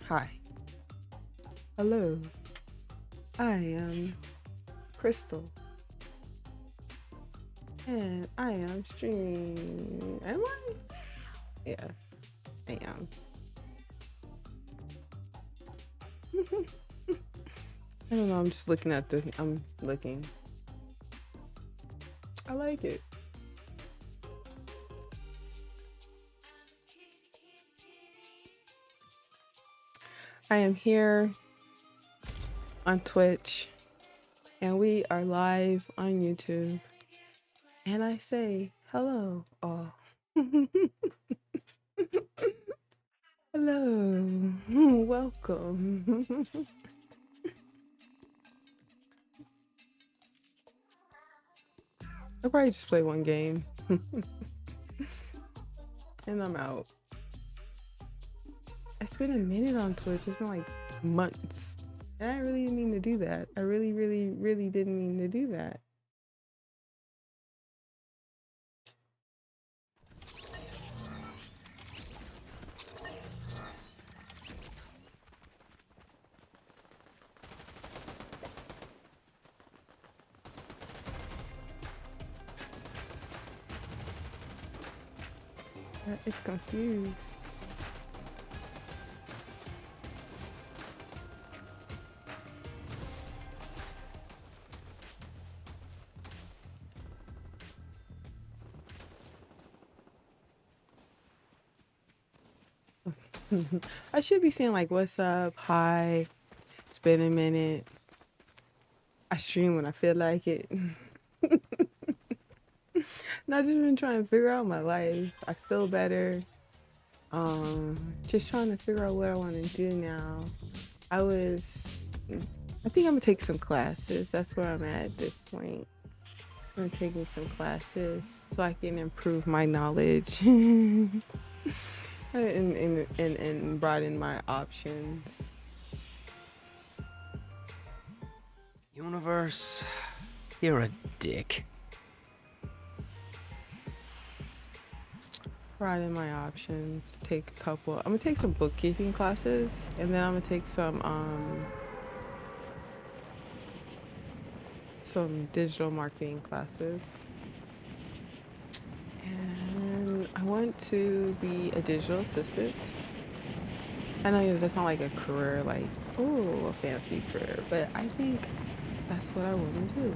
Hi. Hello. I am Crystal. And I am streaming. Am I? Yeah, I am. I don't know, I'm just looking at I'm looking. I like it. I am here on Twitch and we are live on YouTube. And I say hello all. Hello. Welcome. I'll probably just play one game. And I'm out. It's been a minute on Twitch. It's been like months. And I really didn't mean to do that. I really didn't mean to do that. It's confused. I should be saying like, what's up? Hi. It's been a minute. I stream when I feel like it. Not just been trying to figure out my life. I feel better. Just trying to figure out what I want to do now. I think I'm gonna take some classes. That's where I'm at this point. I'm taking some classes so I can improve my knowledge and broaden my options. Universe, you're a dick. Broaden my options. Take a couple. I'm gonna take some bookkeeping classes, and then I'm gonna take some digital marketing classes. And I want to be a digital assistant. I know that's not like a career, like, oh, a fancy career, but I think that's what I want to do.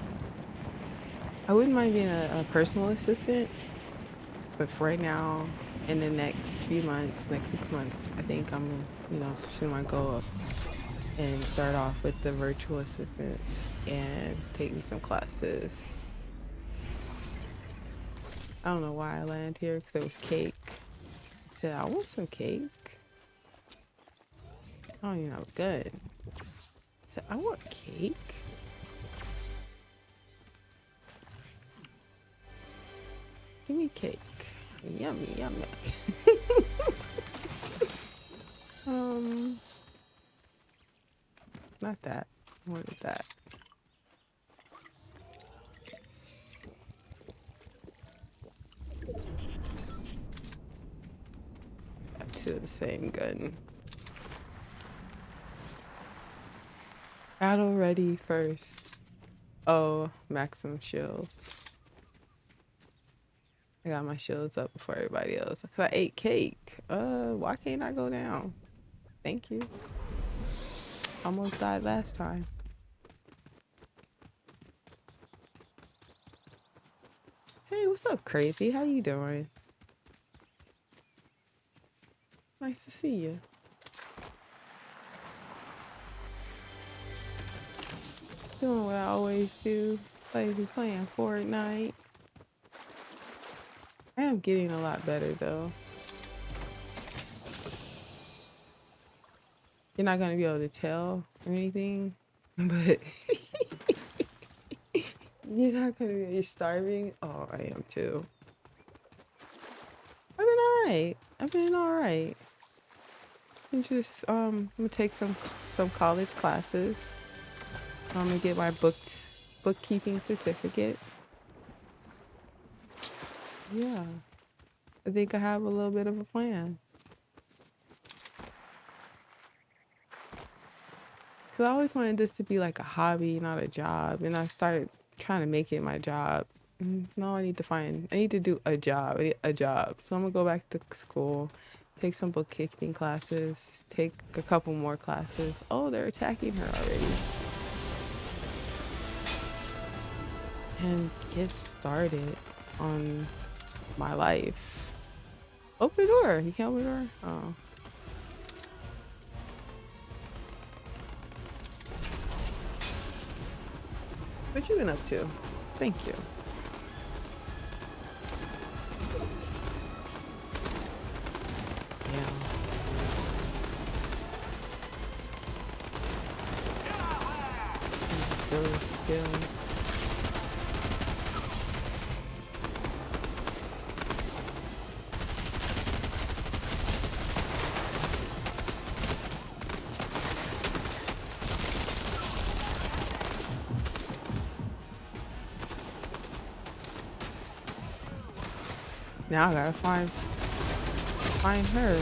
I wouldn't mind being a personal assistant, but for right now, in the next few months, next 6 months, I think I'm gonna, pursue my goal and start off with the virtual assistants and take me some classes. I don't know why I landed here because it was cake. I said, I want some cake. I don't even have a gun. I said, I want cake. Give me cake. Yummy, yummy. Not that. I wanted that. Got two of the same gun. Battle ready first. Oh, maximum shields. I got my shields up before everybody else. Cause I ate cake. Why can't I go down? Thank you. Almost died last time. Hey, what's up, crazy? How you doing? Nice to see you. Doing what I always do. Playing Fortnite. I am getting a lot better though. You're not gonna be able to tell or anything, but you're starving. Oh, I am too. I've been alright. I've been alright. And just I'm gonna take some college classes. I'm gonna get my bookkeeping certificate. Yeah, I think I have a little bit of a plan. Because I always wanted this to be like a hobby, not a job. And I started trying to make it my job. No, I need to do a job, a job. So I'm gonna go back to school, take some bookkeeping classes, take a couple more classes. Oh, they're attacking her already. And get started on my life. Open the door. You can't open the door? Oh. What you been up to? Thank you. Yeah. Skill. Now I gotta find her.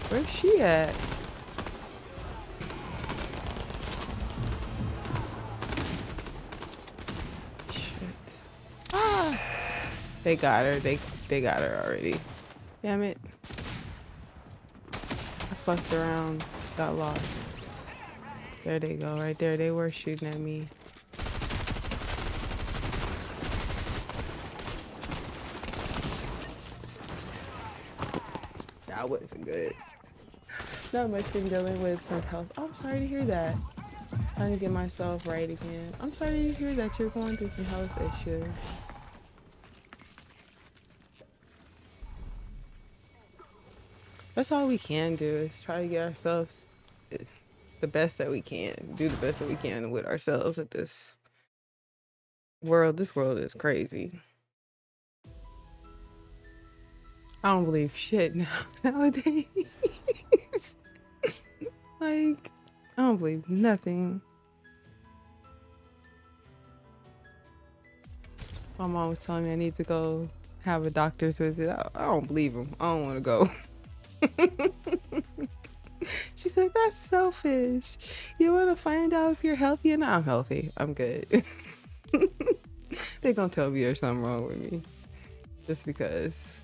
Where's she at? Shit. Ah! They got her. They got her already. Damn it. I fucked around. Got lost. There they go. Right there. They were shooting at me. That wasn't good. Not much been dealing with some health. Oh, I'm sorry to hear that. Trying to get myself right again. I'm sorry to hear that you're going through some health issues. That's all we can do is try to get ourselves the best that we can. Do the best that we can with ourselves at this world. This world is crazy. I don't believe shit nowadays. Like, I don't believe nothing. My mom was telling me I need to go have a doctor's visit. I don't believe him. I don't want to go. She said, that's selfish. You want to find out if you're healthy? And I'm healthy. I'm good. They're going to tell me there's something wrong with me. Just because.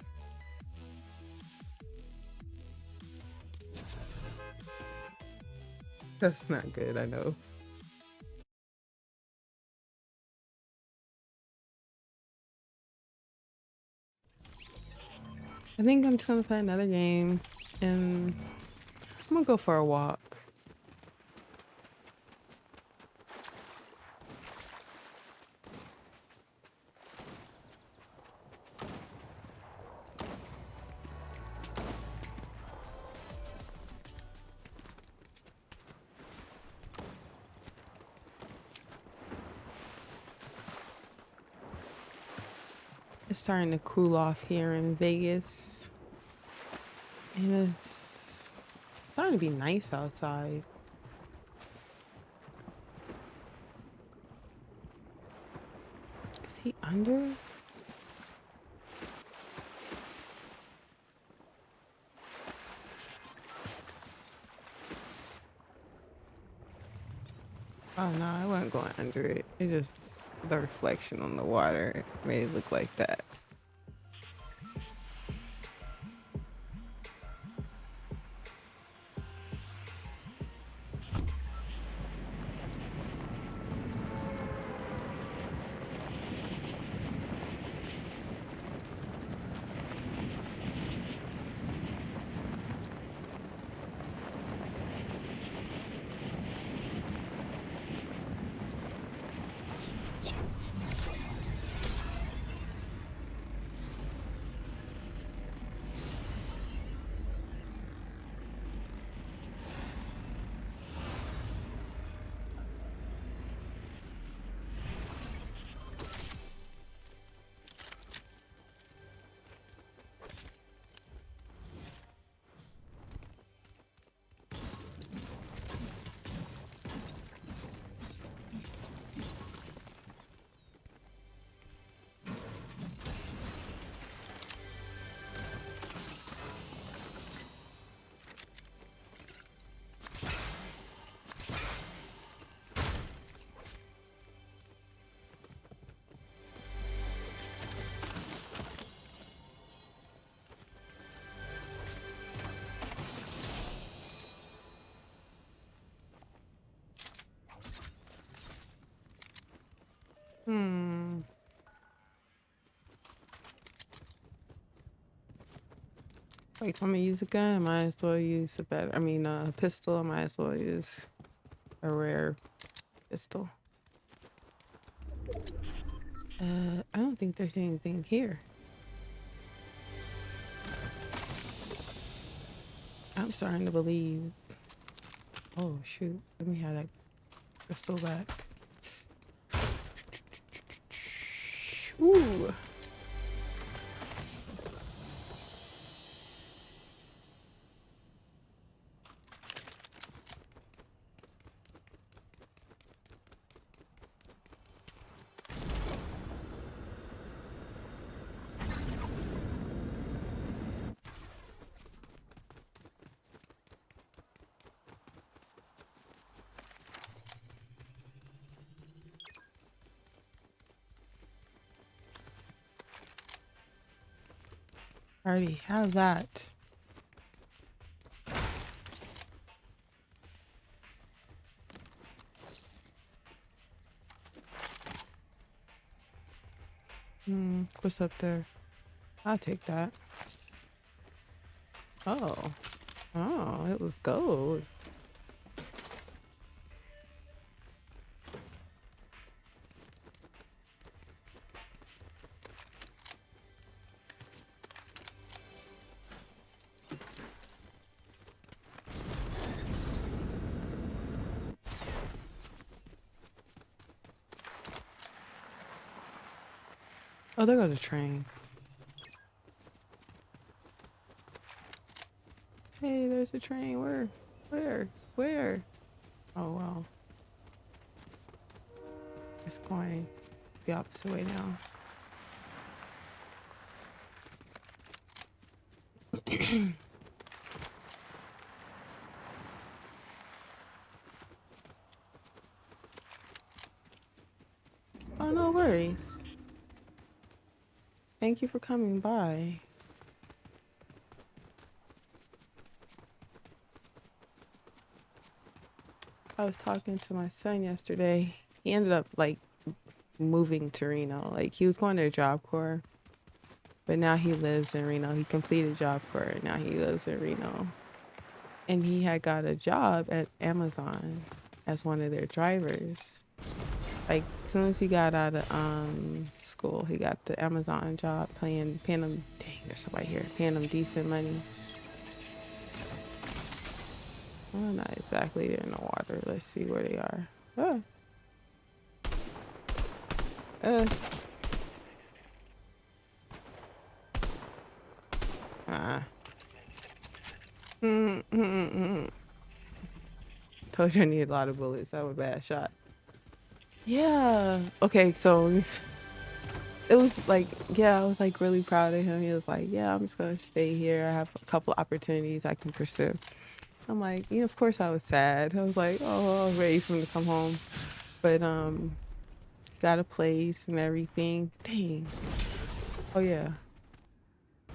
That's not good, I know. I think I'm just gonna play another game and I'm gonna go for a walk. It's starting to cool off here in Vegas. And it's starting to be nice outside. Is he under? Oh no, I wasn't going under it. It just, the reflection on the water made it look like that. Hmm. Like, if I'm gonna use a gun, I might as well use a pistol. I might as well use a rare pistol. I don't think there's anything here. I'm starting to believe. Oh shoot! Let me have that pistol back. Ooh. I already have that. What's up there? I'll take that. Oh. Oh, it was gold. Oh, there goes the train. Hey, there's a train. Where? Oh, well. It's going the opposite way now. Oh, no worries. Thank you for coming by. I was talking to my son yesterday. He ended up like moving to Reno. Like he was going to Job Corps, but now he lives in Reno. He completed Job Corps and now he lives in Reno. And he had got a job at Amazon as one of their drivers. Like as soon as he got out of school, he got the Amazon job, paying him. Dang, there's somebody here paying him decent money. Well, not exactly. They're in the water. Let's see where they are. Oh. Told you I need a lot of bullets. That was a bad shot. Yeah. Okay, so it was like, yeah, I was like really proud of him. He was like, yeah, I'm just gonna stay here. I have a couple opportunities I can pursue. I'm like, of course I was sad. I was like, oh, I was ready for him to come home. But got a place and everything. Dang. Oh yeah.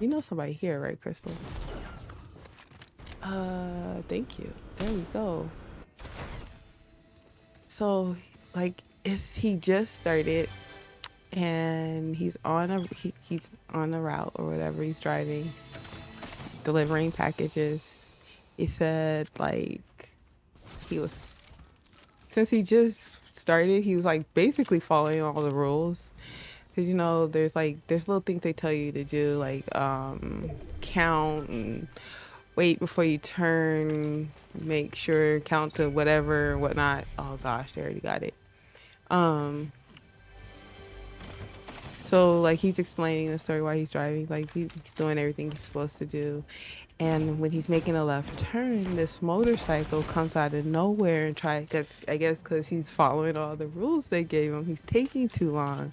You know somebody here, right, Crystal? Thank you. There we go. So, like, he just started, and he's on a route or whatever. He's driving, delivering packages. He said like since he just started, he was like basically following all the rules. Cause there's little things they tell you to do, like count and wait before you turn, make sure count to whatever and whatnot. Oh gosh, they already got it. So like he's explaining the story while he's driving, like he's doing everything he's supposed to do. And when he's making a left turn, this motorcycle comes out of nowhere and I guess because he's following all the rules they gave him, he's taking too long.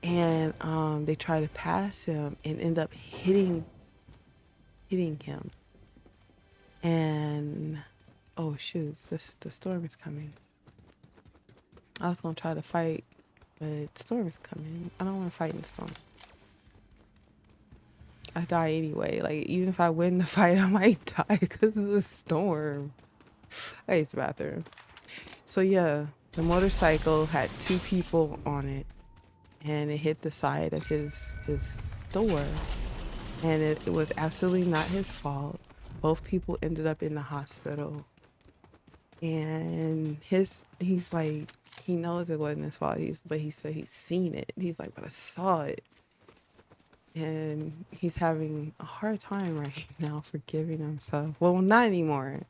And they try to pass him and end up hitting him. And oh shoot, the storm is coming. I was gonna try to fight, but the storm is coming. I don't want to fight in the storm. I die anyway. Like even if I win the fight, I might die because of the storm. I hate the bathroom. So yeah, The motorcycle had two people on it, and it hit the side of his door, and it was absolutely not his fault. Both people ended up in the hospital, and he's like, he knows it wasn't his fault. But he said he's seen it. He's like, but I saw it, and he's having a hard time right now forgiving himself. Well, not anymore.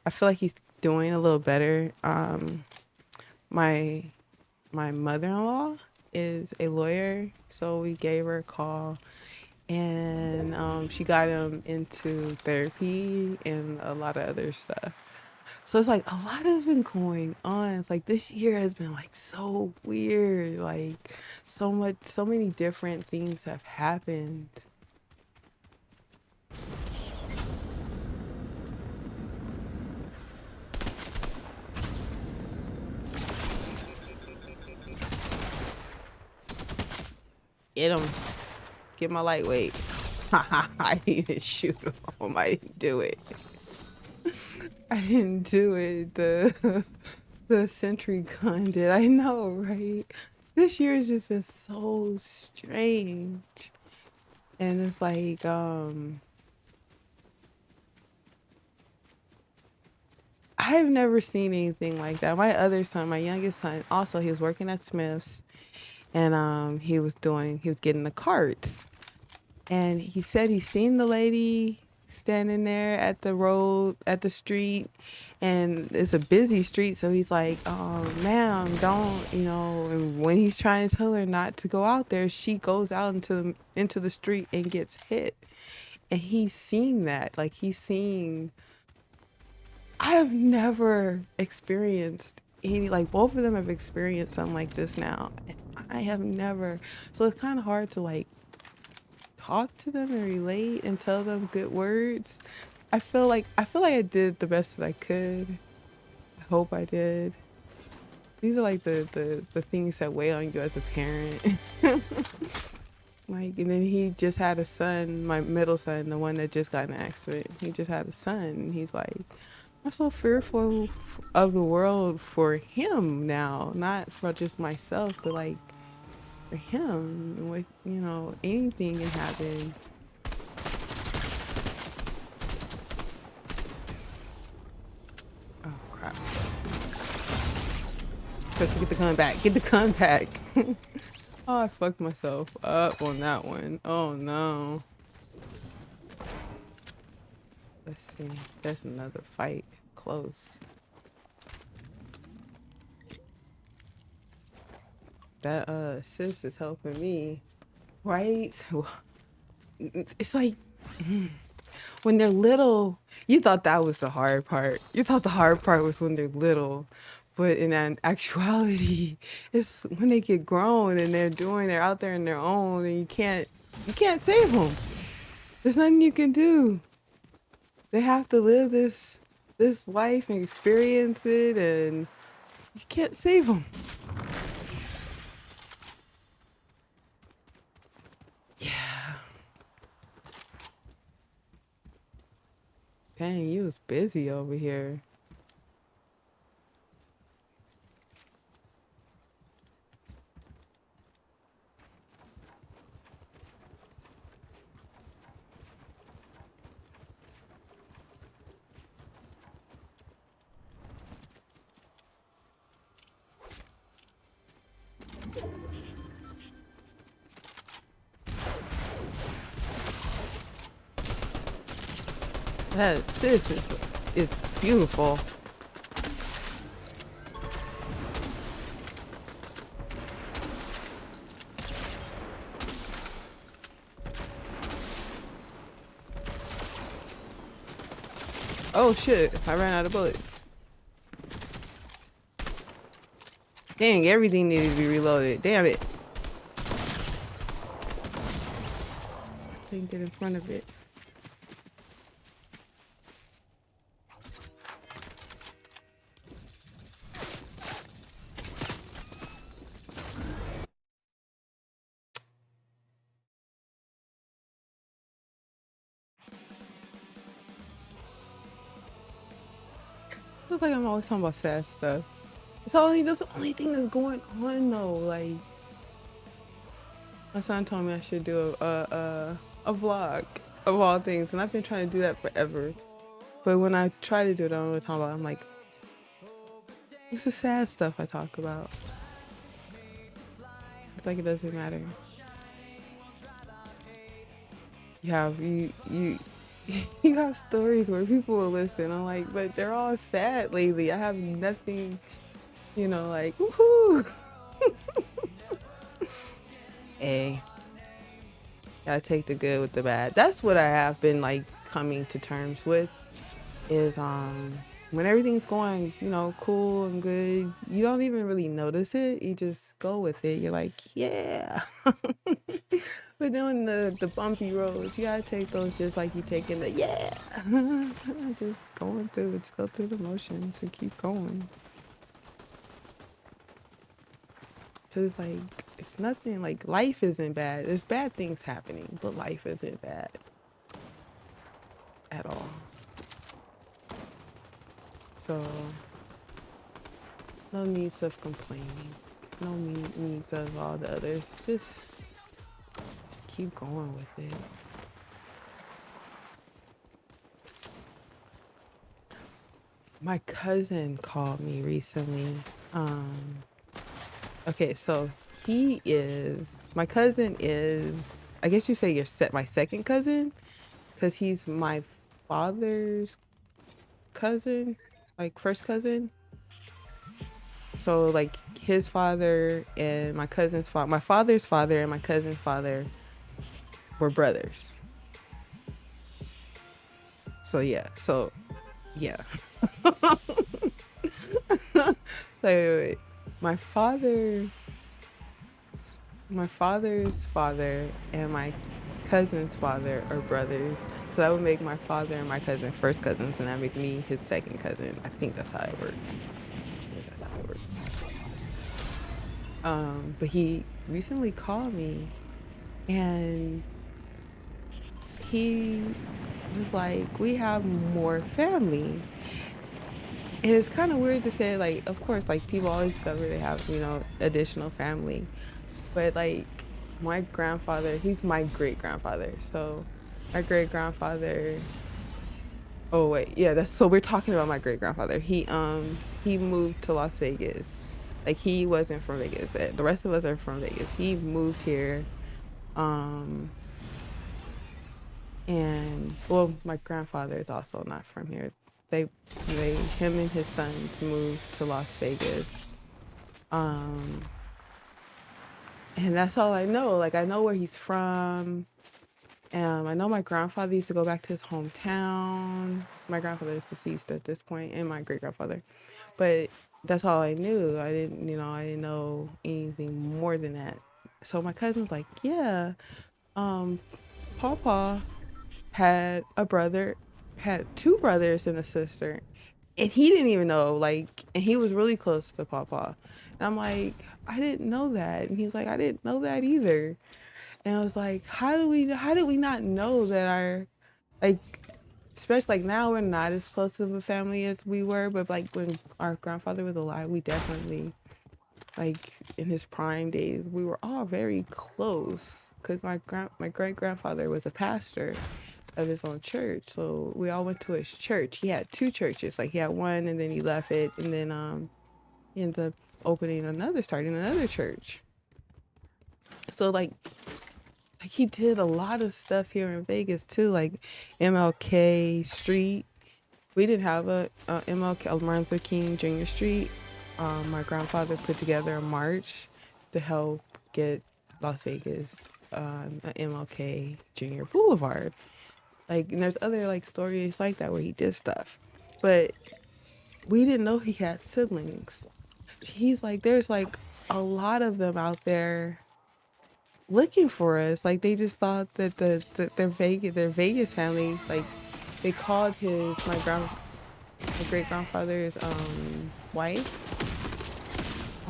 I feel like he's doing a little better. My my mother-in-law is a lawyer, so we gave her a call, and she got him into therapy and a lot of other stuff. So it's like a lot has been going on. It's like this year has been like so weird. Like so many different things have happened. Get him. Get my lightweight. I didn't shoot him. I didn't do it. I didn't do it. The sentry gun did. I know, right? This year has just been so strange. And it's like, I've never seen anything like that. My other son, my youngest son, also he was working at Smith's, and he was getting the carts. And he said he seen the lady standing there at the road, at the street, and it's a busy street. So he's like, ma'am, don't, and when he's trying to tell her not to go out there, she goes out into the street and gets hit. And he's seen that. Like, I've never experienced like, both of them have experienced something like this now. And I have never. So it's kind of hard to, like, talk to them and relate and tell them good words. I feel like I did the best that I could. I hope I did. These are like the things that weigh on you as a parent. Like, and then he just had a son, my middle son, the one that just got in an accident. He just had a son, and he's like, I'm so fearful of the world for him now, not for just myself, but like for him. With anything can happen. Oh crap! Got to get the gun back. Get the gun back. Oh, I fucked myself up on that one. Oh no. Let's see. There's another fight. Close. That sis is helping me. Right? It's like when they're little, you thought that was the hard part. You thought the hard part was when they're little. But in actuality, it's when they get grown and they're out there on their own, and you can't save them. There's nothing you can do. They have to live this life and experience it, and you can't save them. Yeah. Dang, you was busy over here. That sis is beautiful. Oh shit, I ran out of bullets. Dang, everything needed to be reloaded. Damn it. Couldn't get in front of it. Looks like I'm always talking about sad stuff. That's the only thing that's going on though. Like my son told me I should do a vlog of all things, and I've been trying to do that forever. But when I try to do it, I don't know what I'm talking about. I'm like, it's the sad stuff I talk about. It's like it doesn't matter. You you have stories where people will listen. I'm like, but they're all sad lately. I have nothing, like woohoo. Hey, gotta take the good with the bad. That's what I have been like coming to terms with is when everything's going, cool and good, you don't even really notice it. You just go with it. You're like, yeah. But then the bumpy roads, you gotta take those just like you taking the yeah. Just going through it, just go through the motions and keep going. Cause like it's nothing like life isn't bad. There's bad things happening, but life isn't bad at all. So no needs of complaining. No needs of all the others. Just keep going with it. My cousin called me recently. Okay, so my cousin is, I guess you say my second cousin, because he's my father's cousin, like first cousin. So like his father and my cousin's father, my father's father and my cousin's father were brothers. So yeah. Wait. My father's father and my cousin's father are brothers. So that would make my father and my cousin first cousins, and that would make me his second cousin. I think that's how it works. But he recently called me and he was like, we have more family. And it's kind of weird to say, like, of course, like people always discover they have, additional family. But like my grandfather, he's my great grandfather. So my great grandfather, oh wait, yeah, so we're talking about my great grandfather. He moved to Las Vegas. Like he wasn't from Vegas. The rest of us are from Vegas. He moved here. And well, my grandfather is also not from here. Him and his sons moved to Las Vegas. And that's all I know. Like I know where he's from. I know my grandfather used to go back to his hometown. My grandfather is deceased at this point, and my great grandfather. But that's all I knew. I didn't know anything more than that. So my cousin's like, yeah, Pawpaw had two brothers and a sister, and he didn't even know, like, and he was really close to Pawpaw. And I'm like, I didn't know that. And he's like, I didn't know that either. And I was like, how did we not know that like, especially like now we're not as close of a family as we were, but like when our grandfather was alive, we definitely, like in his prime days, we were all very close because my great grandfather was a pastor of his own church, so we all went to his church. He had two churches, like he had one and then he left it, and then he ended up starting another church. So like he did a lot of stuff here in Vegas too, like MLK Street. We didn't have a MLK, Martin Luther King Jr. Street. My grandfather put together a march to help get Las Vegas an MLK Jr. Boulevard. Like, and there's other like stories like that where he did stuff, but we didn't know he had siblings. He's like, there's like a lot of them out there looking for us. Like they just thought that their Vegas family, like they called my great grandfather's wife.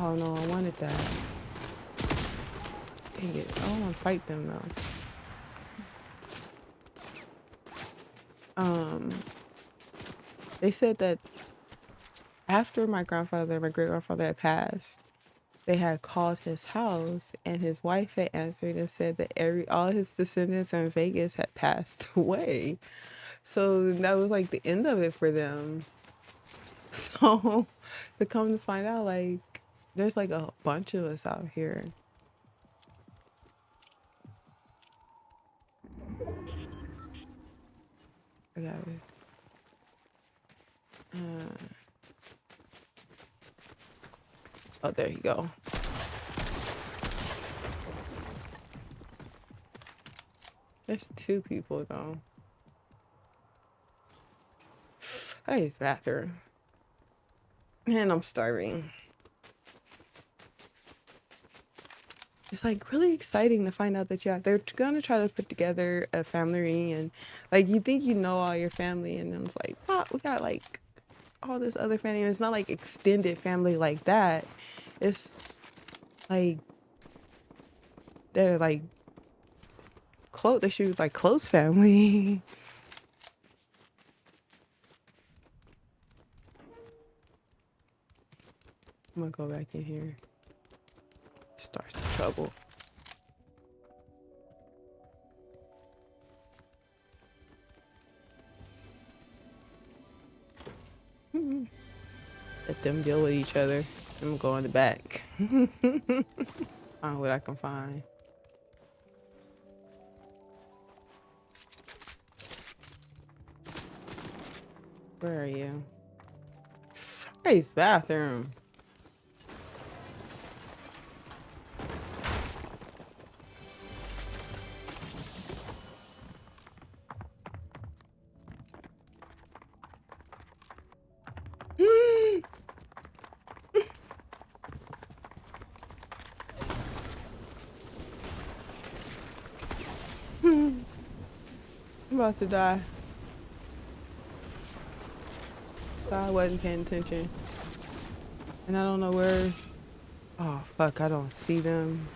Oh no, I wanted that. Dang it, I don't want to fight them though. They said that after my grandfather, my great grandfather had passed, they had called his house and his wife had answered and said that all his descendants in Vegas had passed away. So that was like the end of it for them. So to come to find out, like, there's like a bunch of us out here. I got it. Oh, there you go. There's two people though. I use the bathroom. And I'm starving. It's like really exciting to find out that they're gonna try to put together a family reunion. Like you think you know all your family, and then it's like, oh, we got like all this other family. And it's not like extended family like that. It's like they're like close. They shoot like close family. I'm gonna go back in here. Starts the trouble. Let them deal with each other. I'm going to the back. Find what I can find. Where are you? Hey, bathroom. I'm about to die. So I wasn't paying attention. And I don't know where. Oh, fuck, I don't see them.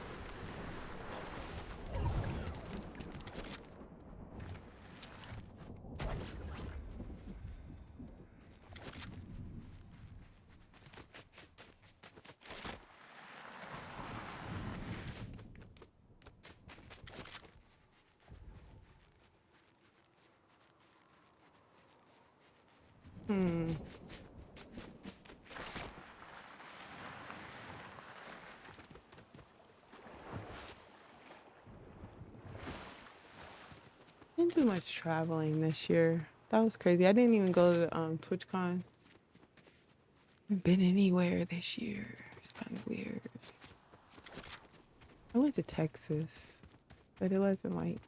Didn't do much traveling this year. That was crazy. I didn't even go to TwitchCon. Haven't been anywhere this year. It's kind of weird. I went to Texas, but it wasn't like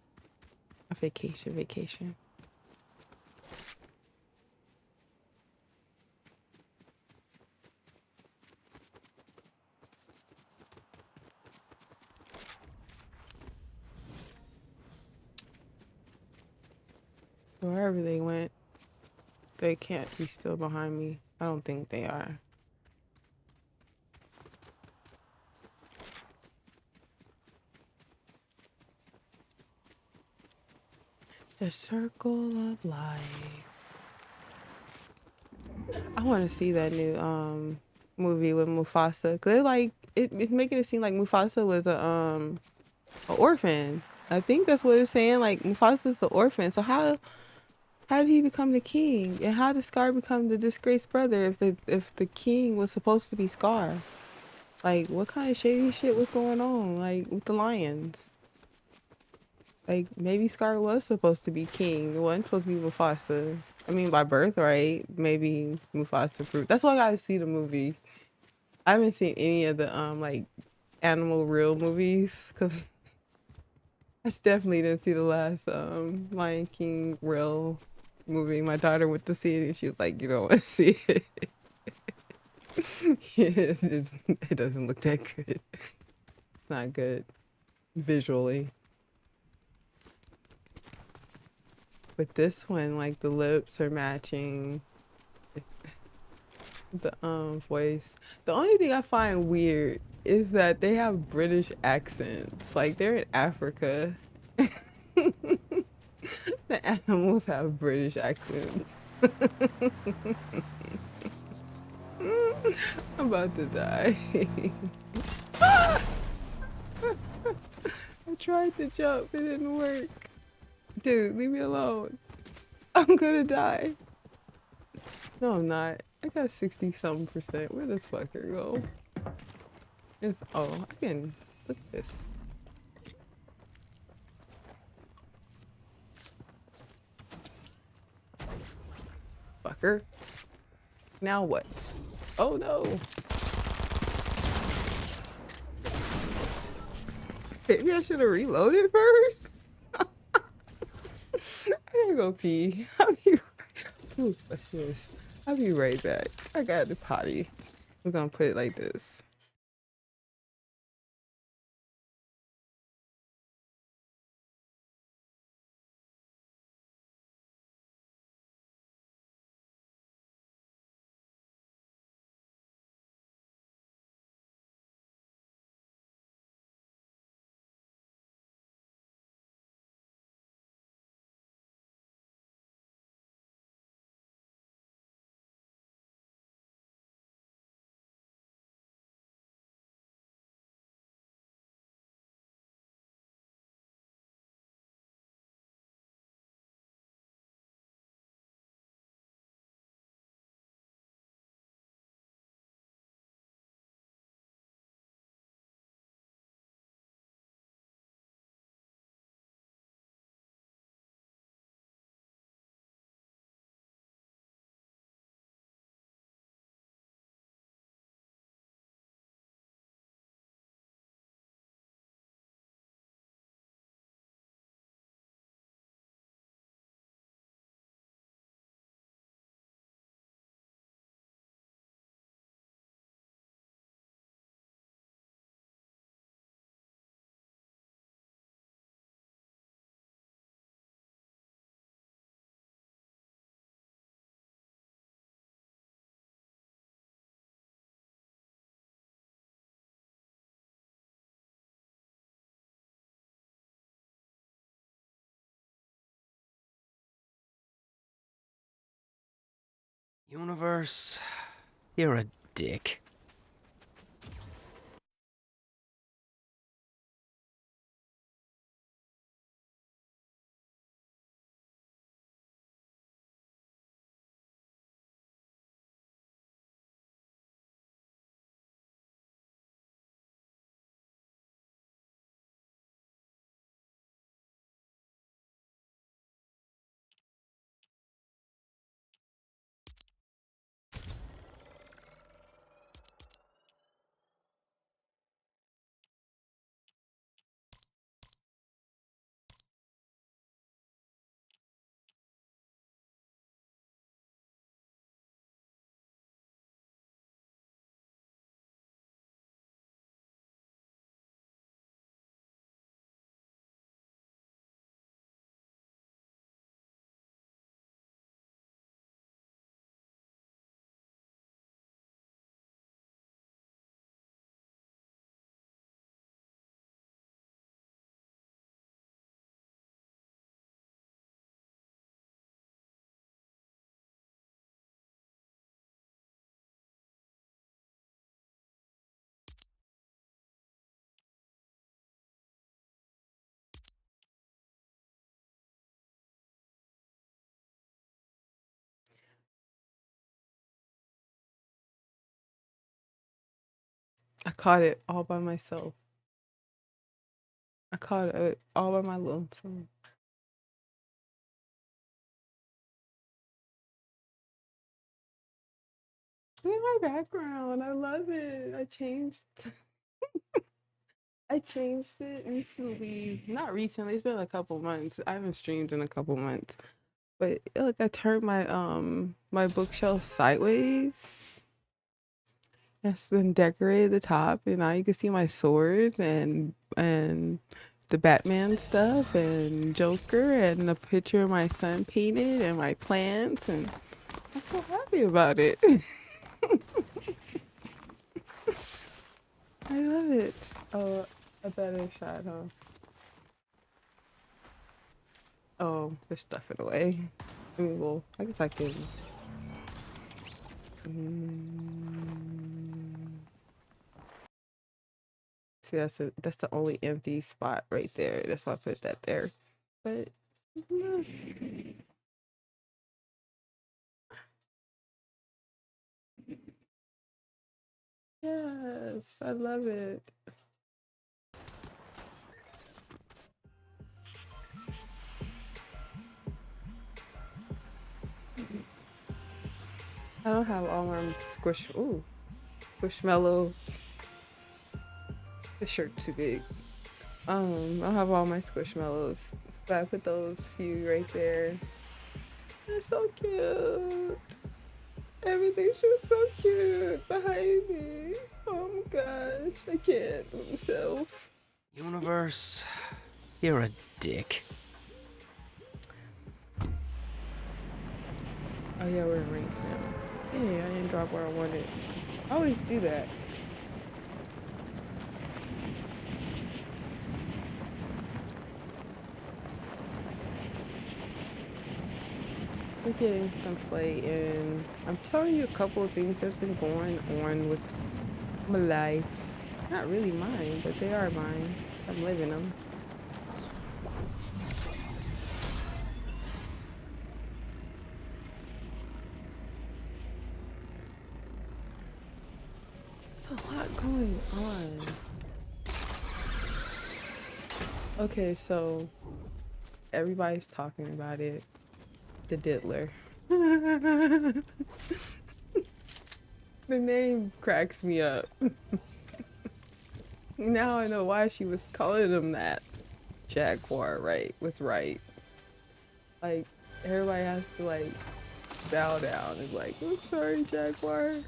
a vacation. Wherever they went, they can't be still behind me. I don't think they are. The circle of life. I want to see that new movie with Mufasa. 'Cause it's making it seem like Mufasa was a orphan. I think that's what it's saying. Like Mufasa's an orphan. So how did he become the king? And how did Scar become the disgraced brother if the king was supposed to be Scar? Like what kind of shady shit was going on like with the lions? Like maybe Scar was supposed to be king. It wasn't supposed to be Mufasa. I mean by birthright, maybe Mufasa proved. That's why I gotta see the movie. I haven't seen any of the like animal real movies because I definitely didn't see the last Lion King real movie. My daughter went to see it and she was like, "You don't want to see it." It doesn't look that good. It's not good visually. But this one, like the lips are matching. The voice. The only thing I find weird is that they have British accents. Like they're in Africa. The animals have British accents. I'm about to die. I tried to jump, it didn't work. Dude, leave me alone. I'm gonna die. No, I'm not. I got 60 something percent. Where does fucker go? It's, oh, I can, look at this. Fucker. Now what? Oh no. Maybe I should have reloaded first. I gotta go pee. I'll be right. Ooh, what's this? I'll be right back. I got the potty. We're gonna put it like this. Universe, you're a dick. I caught it all by myself. I caught it all by my lonesome. Look at my background. I love it. I changed it recently. Not recently. It's been a couple months. I haven't streamed in a couple months. But look, I turned my bookshelf sideways. It's been decorated at the top, and now you can see my swords and the Batman stuff and Joker and the picture of my son painted and my plants, and I'm so happy about it. I love it. Oh, a better shot, huh? Oh, there's stuff in the way. I mean, well, I guess I can. See, that's the only empty spot right there. That's why I put that there. But no. Yes, I love it. I don't have all my squishmallow. The shirt too big. I don't have all my squishmallows, but I put those few right there. They're so cute. Everything's just so cute behind me. Oh my gosh, I can't with myself. Universe, you're a dick. Oh yeah, we're in ranks now. Hey, I didn't drop where I wanted. I always do that. We're getting some play in. I'm telling you a couple of things that's been going on with my life. Not really mine, but they are mine. I'm living them. There's a lot going on. Okay, so everybody's talking about it. The diddler. The name cracks me up. Now I know why she was calling him that. Jaguar, right? Was right. Like, everybody has to, like, bow down and, like, I'm sorry, Jaguar.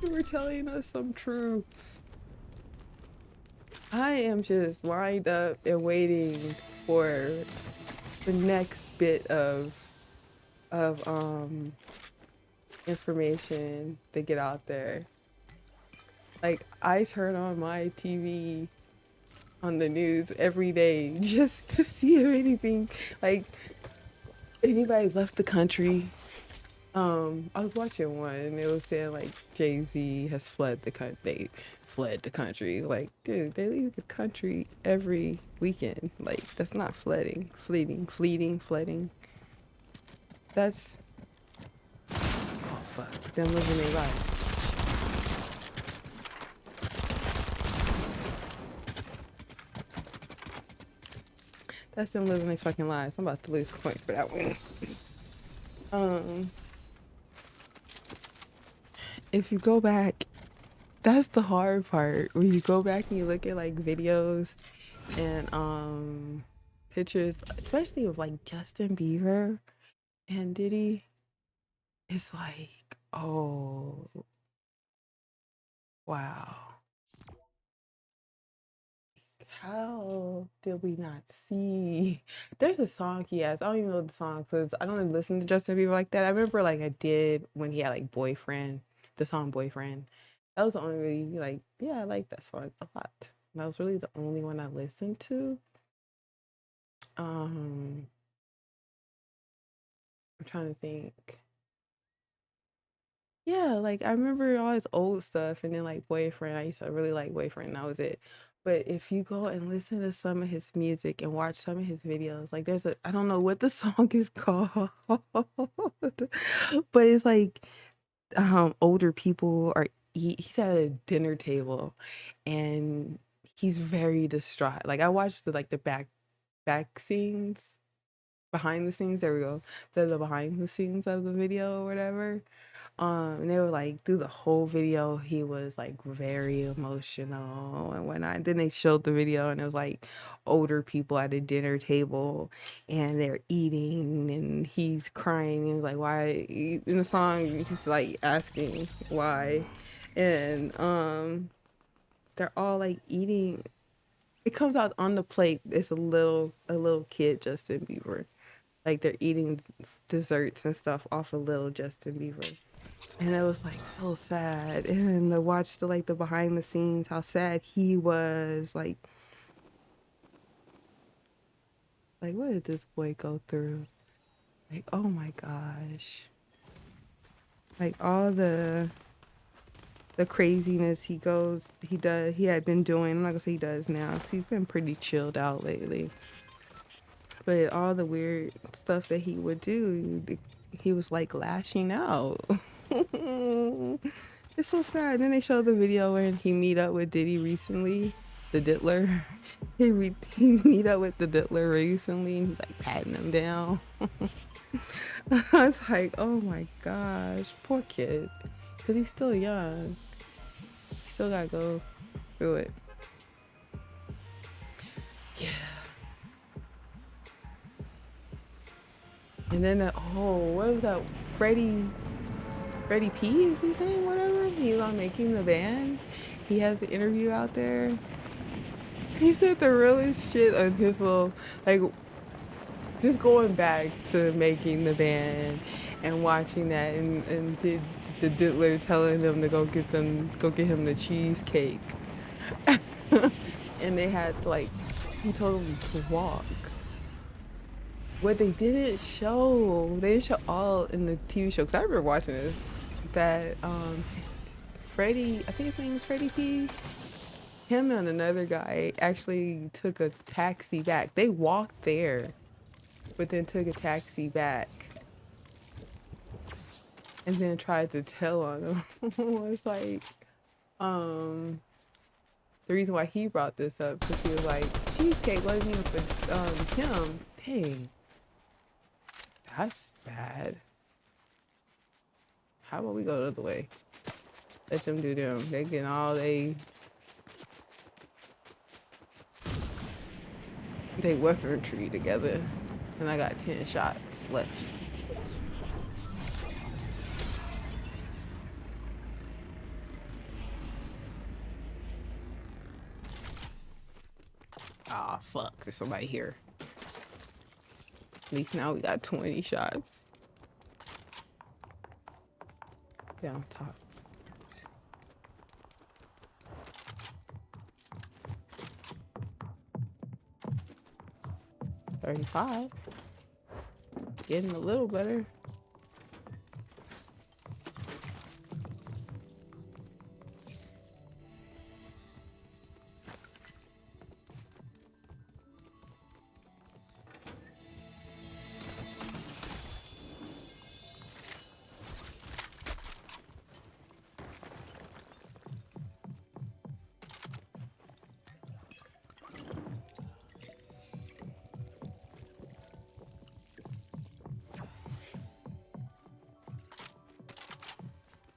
You were telling us some truths. I am just lined up and waiting for the next bit of information to get out there. Like, I turn on my TV on the news every day just to see if anything, like, anybody left the country. I was watching one and it was saying like Jay-Z has fled the country. They fled the country. Like, dude, they leave the country every weekend. Like, that's not flooding, flooding. That's, oh fuck, them living their life. That's them living their fucking lives. I'm about to lose a point for that one. Um, if you go back, that's the hard part. When you go back and you look at like videos and pictures, especially of like Justin Bieber and Diddy, it's like, oh wow. How did we not see? There's a song he has. I don't even know the song because I don't really listen to Justin Bieber like that. I remember like I did when he had like Boyfriend, the song Boyfriend. That was the only really like, yeah, I like that song a lot. That was really the only one I listened to. Um, I'm trying to think. Yeah, like I remember all his old stuff and then like Boyfriend. I used to really like Boyfriend, and that was it. But if you go and listen to some of his music and watch some of his videos, like there's a I don't know what the song is called, but it's like older people are he's at a dinner table and he's very distraught. Like I watched the back scenes, behind the scenes, there we go. The behind the scenes of the video or whatever. And they were like through the whole video he was like very emotional and whatnot. Then they showed the video and it was like older people at a dinner table and they're eating and he's crying and he's like why in the song he's like asking why. And they're all like eating. It comes out on the plate. It's a little kid Justin Bieber. Like they're eating desserts and stuff off of little Justin Bieber. And it was like so sad. And then to watch the behind the scenes, how sad he was. Like what did this boy go through? Like, oh my gosh. Like all the the craziness he had been doing. I'm not gonna say he does now, 'cause he's been pretty chilled out lately. But all the weird stuff that he would do, he was like lashing out. It's so sad. Then they showed the video when he meet up with Diddy recently, the Diddler. He meet up with the Diddler recently, and he's like patting him down. I was like, oh my gosh, poor kid, because he's still young. He still gotta go through it. Yeah. And then what was that? Freddie P is his name, whatever. He's on Making the Band. He has an interview out there. He said the realest shit on his little, like, just going back to Making the Band and watching that, and did the Diddler telling them to go get him the cheesecake. And they had to, like, he told them to walk. What they didn't show all in the TV show, because I remember watching this, that Freddie, I think his name was Freddie P, him and another guy actually took a taxi back. They walked there, but then took a taxi back and then tried to tell on him. It's like, the reason why he brought this up, because he was like, cheesecake wasn't even for him. Dang. That's bad. How about we go the other way? Let them do them. They getting all they weaponry together. And I got 10 shots left. Ah, fuck. There's somebody here. At least now we got 20 shots. Down top. $35. Getting a little better.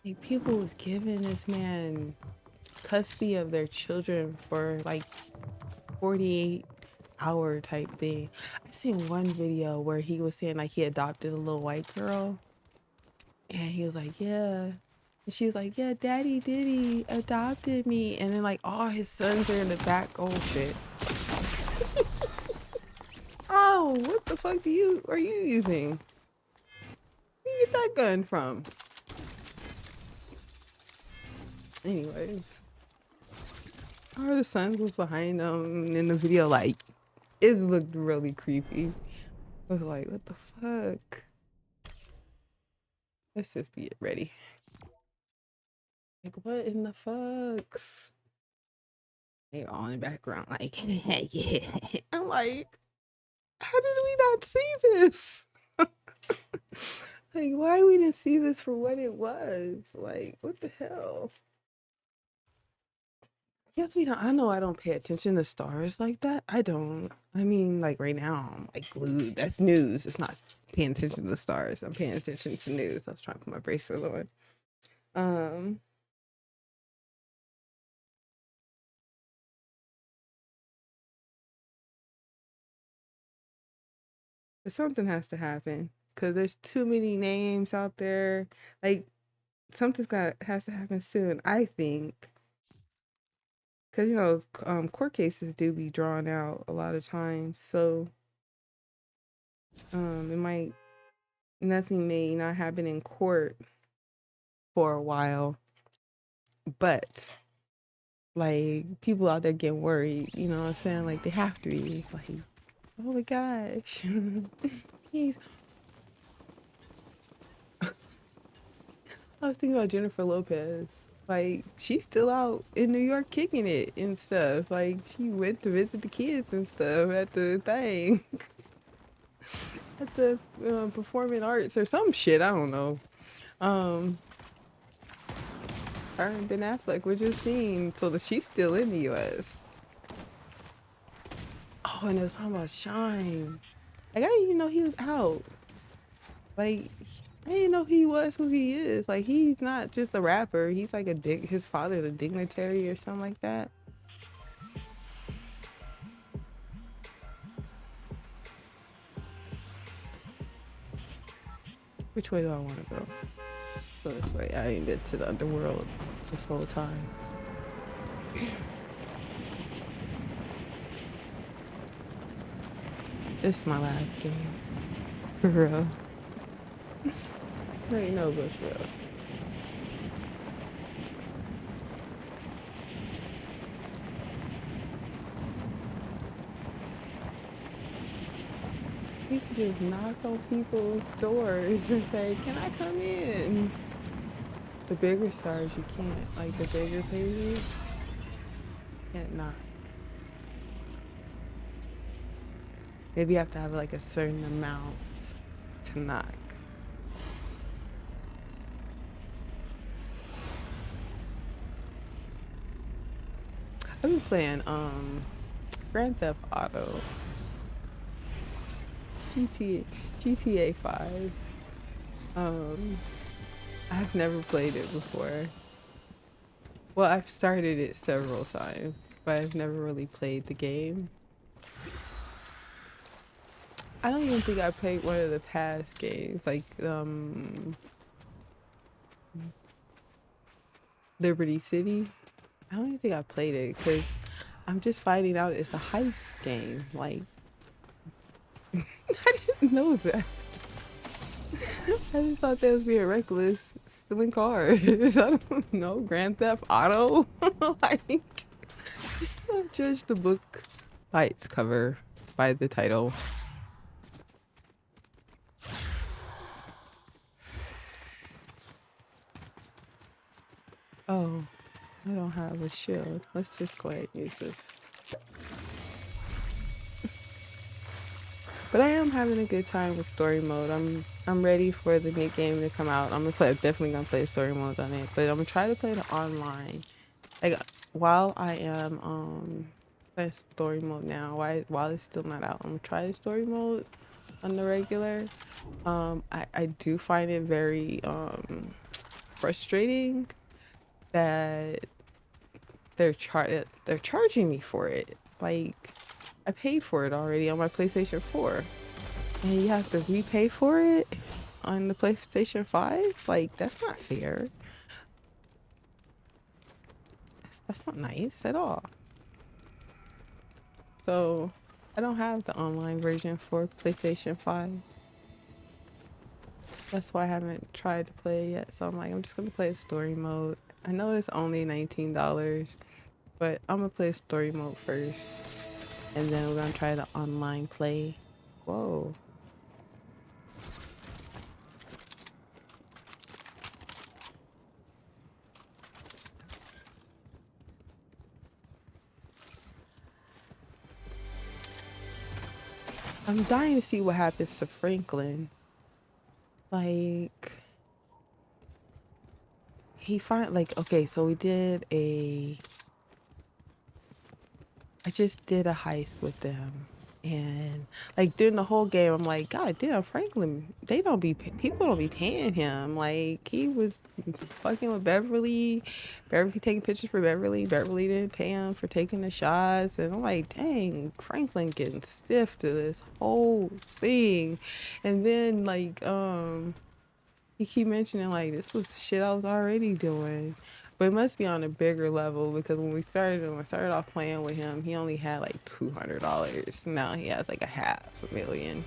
Like, people was giving this man custody of their children for like 48-hour type thing. I seen one video where he was saying like he adopted a little white girl, and he was like, yeah. And she was like, yeah, Daddy Diddy adopted me. And then like all his sons are in the back. Oh shit. Oh, what the fuck are you using? Where you get that gun from? Anyways, all the sons was behind them in the video. Like, it looked really creepy. I was like, what the fuck? Let's just be ready. Like, what in the fucks? They're all in the background, like, yeah. I'm like, how did we not see this? Like, why we didn't see this for what it was? Like, what the hell? Yes, we don't. I know I don't pay attention to stars like that. I don't. I mean, like right now, I'm like glued. That's news. It's not paying attention to the stars. I'm paying attention to news. I was trying to put my bracelet on. But something has to happen because there's too many names out there. Like, has to happen soon, I think. Because, you know, court cases do be drawn out a lot of times. So, nothing may not happen in court for a while. But, like, people out there getting worried, you know what I'm saying? Like, they have to be. Like, oh my gosh. He's. I was thinking about Jennifer Lopez. Like, she's still out in New York kicking it and stuff. Like, she went to visit the kids and stuff at the thing, at the performing arts or some shit. I don't know. Um, her and Ben Affleck were just seen, so that she's still in the U.S. Oh, and it was talking about Shine. Like, I didn't even know he was out. Like, I didn't know he was who he is. Like, he's not just a rapper. He's like his father's a dignitary or something like that. Which way do I want to go? Let's go this way. I ain't been to the underworld this whole time. This is my last game. For real. Wait, no, but for real. You can just knock on people's doors and say, "Can I come in?" The bigger stars you can't. Like the bigger pages, can't knock. Maybe you have to have like a certain amount to knock. I've been playing Grand Theft Auto, GTA 5. I've never played it before. Well, I've started it several times, but I've never really played the game. I don't even think I played one of the past games, like Liberty City. I don't even think I played it because I'm just finding out it's a heist game. Like, I didn't know that. I just thought they was being reckless, stealing cars. I don't know. Grand Theft Auto? Like, judge the book by its cover, by the title. Oh, I don't have a shield. Let's just go ahead and use this. But I am having a good time with story mode. I'm ready for the new game to come out. Definitely gonna play story mode on it. But I'm gonna try to play it online. Like while I am playing story mode now, while it's still not out, I'm gonna try the story mode on the regular. I do find it very frustrating that they're charging me for it. Like, I paid for it already on my PlayStation 4, and you have to repay for it on the PlayStation 5. Like, that's not fair. That's not nice at all. So I don't have the online version for PlayStation 5. That's why I haven't tried to play it yet. So I'm like, I'm just gonna play story mode. I know it's only $19, but I'm gonna play story mode first, and then we're gonna try the online play. Whoa. I'm dying to see what happens to Franklin. Like, okay, so I just did a heist with them, and like during the whole game I'm like, God damn, Franklin, people don't be paying him. Like, he was fucking with Beverly taking pictures for Beverly didn't pay him for taking the shots, and I'm like, dang, Franklin getting stiff to this whole thing. And then like he keep mentioning like this was the shit I was already doing. But it must be on a bigger level, because when I started off playing with him, he only had like $200. Now he has like $500,000.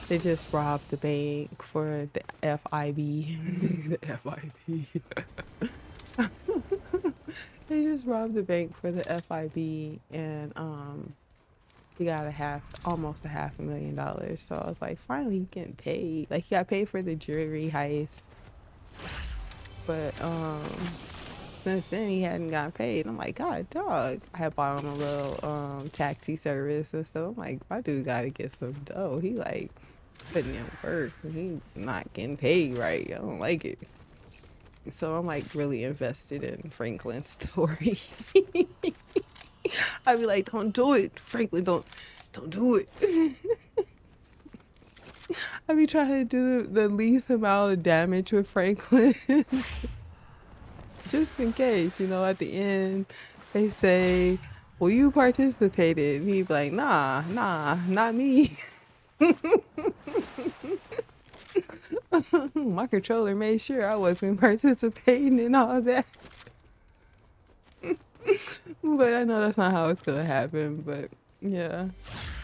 They just robbed the bank for the FIB. The FIB. They just robbed the bank for the FIB, and he got almost $500,000. So I was like, finally he getting paid. Like, he got paid for the jewelry heist. But since then he hadn't gotten paid. I'm like, God, dog. I had bought him a little taxi service and stuff. I'm like, my dude gotta get some dough. He like putting in work and he not getting paid right. I don't like it. So I'm like really invested in Franklin's story. I'd be like, don't do it, Franklin. Don't do it. I'd be trying to do the least amount of damage with Franklin. Just in case, you know, at the end they say, well, you participated. And he'd be like, nah, not me. My controller made sure I wasn't participating in all that. But I know that's not how it's gonna happen. But yeah,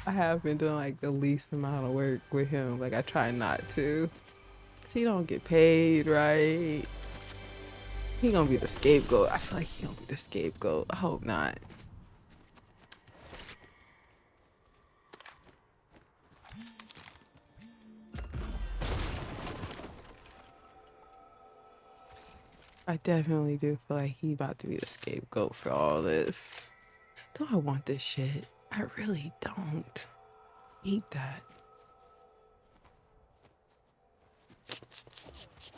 I have been doing like the least amount of work with him. Like I try not to. So he don't get paid, right? He gonna be the scapegoat. I feel like he gonna be the scapegoat. I hope not. I definitely do feel like he about to be the scapegoat for all this. Do I want this shit? I really don't. Eat that.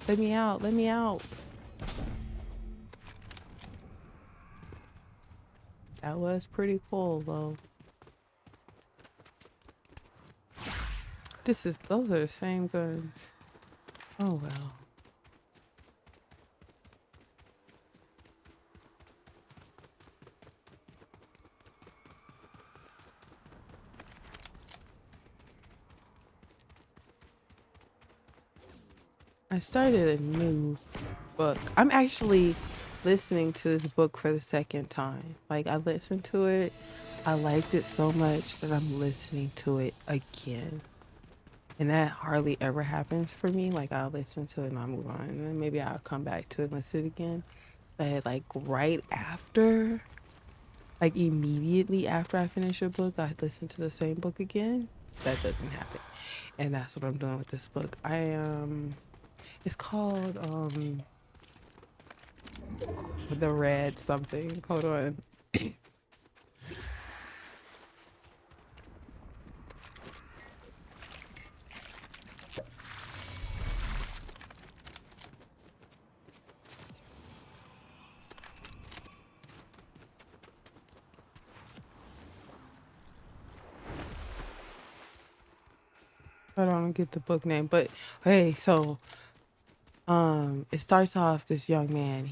Let me out. Let me out. That was pretty cool though. Those are the same guns. Oh well. I started a new book. I'm actually listening to this book for the second time. Like I listened to it, I liked it so much that I'm listening to it again. And that hardly ever happens for me. Like I'll listen to it and I'll move on. And then maybe I'll come back to it and listen again. But like right after, like immediately after I finish a book, I listen to the same book again. That doesn't happen. And that's what I'm doing with this book. It's called the red something. Hold on. I don't get the book name, but hey, so it starts off this young man.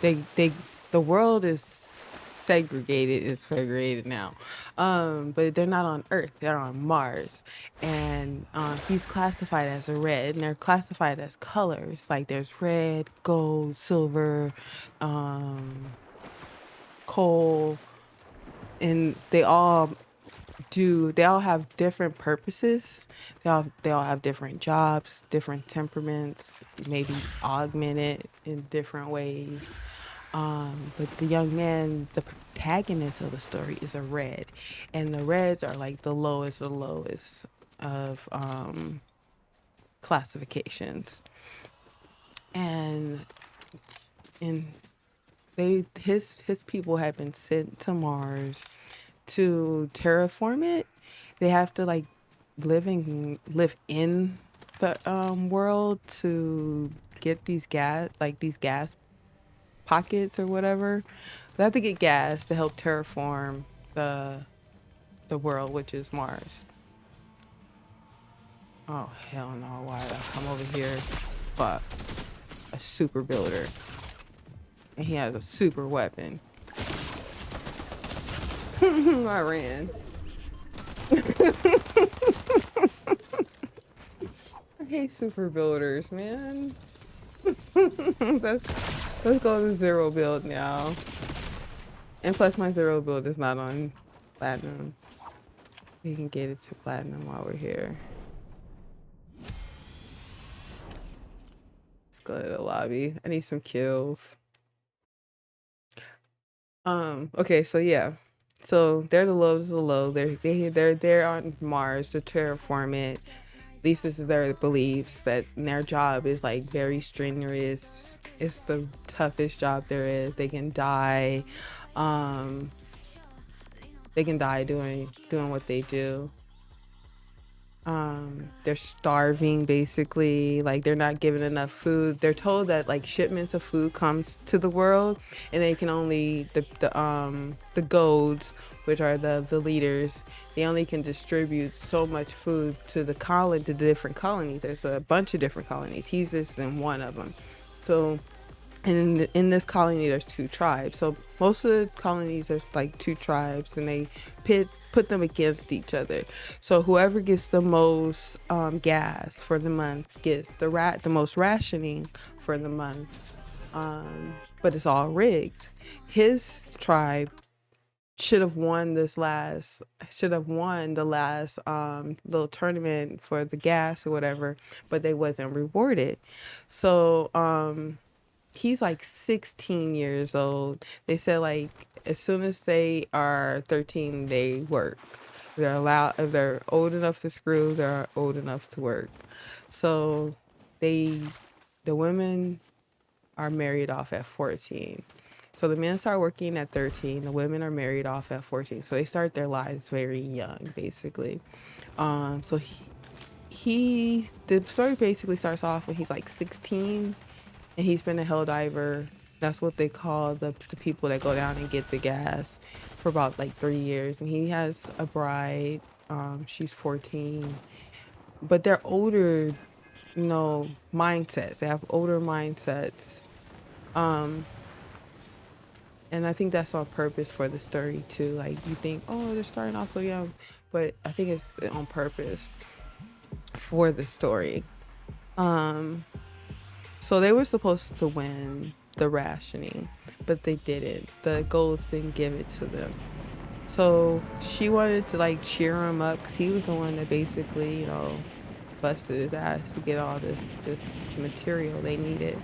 The world is segregated. It's segregated now. But they're not on Earth. They're on Mars, and he's classified as a red, and they're classified as colors. Like there's red, gold, silver, coal, and they all have different purposes. They all have different jobs, different temperaments, maybe augmented in different ways. But the young man, the protagonist of the story, is a red, and the reds are like the lowest of the lowest of classifications. And in his people have been sent to Mars to terraform it. They have to like live in the world to get these gas pockets or whatever. They have to get gas to help terraform the world, which is Mars. Oh hell no! Why did I come over here? Fuck, a super builder, and he has a super weapon. I ran. I hate super builders, man. Let's go to zero build now. And plus my zero build is not on platinum. We can get it to platinum while we're here. Let's go to the lobby. I need some kills. Okay, so yeah. So they're the low to the low. They're on Mars to terraform it. At least this is their beliefs, that their job is like very strenuous. It's the toughest job there is. Um, they can die doing what they do. They're starving basically, like they're not given enough food. They're told that like shipments of food comes to the world, and they can only the goads, which are the leaders, they only can distribute so much food to the different colonies. There's a bunch of different colonies. He's just in one of them. So and in this colony there's two tribes, so most of the colonies there's like two tribes, and they put them against each other. So whoever gets the most gas for the month gets the most rationing for the month. But it's all rigged. His tribe should have won the last little tournament for the gas or whatever, but they wasn't rewarded. So he's like 16 years old. They said like as soon as they are 13, they work. They're allowed, if they're old enough to screw, they're old enough to work. So they, the women are married off at 14. So the men start working at 13. The women are married off at 14. So they start their lives very young, basically. So the story basically starts off when he's like 16, and he's been a hell diver. That's what they call the people that go down and get the gas, for about like 3 years. And he has a bride. She's 14, but they're older, mindsets. They have older mindsets. And I think that's on purpose for the story too. Like you think, oh, they're starting off so young, but I think it's on purpose for the story. So they were supposed to win the rationing, but they didn't. The golds didn't give it to them. So she wanted to like cheer him up, because he was the one that basically, busted his ass to get all this material they needed.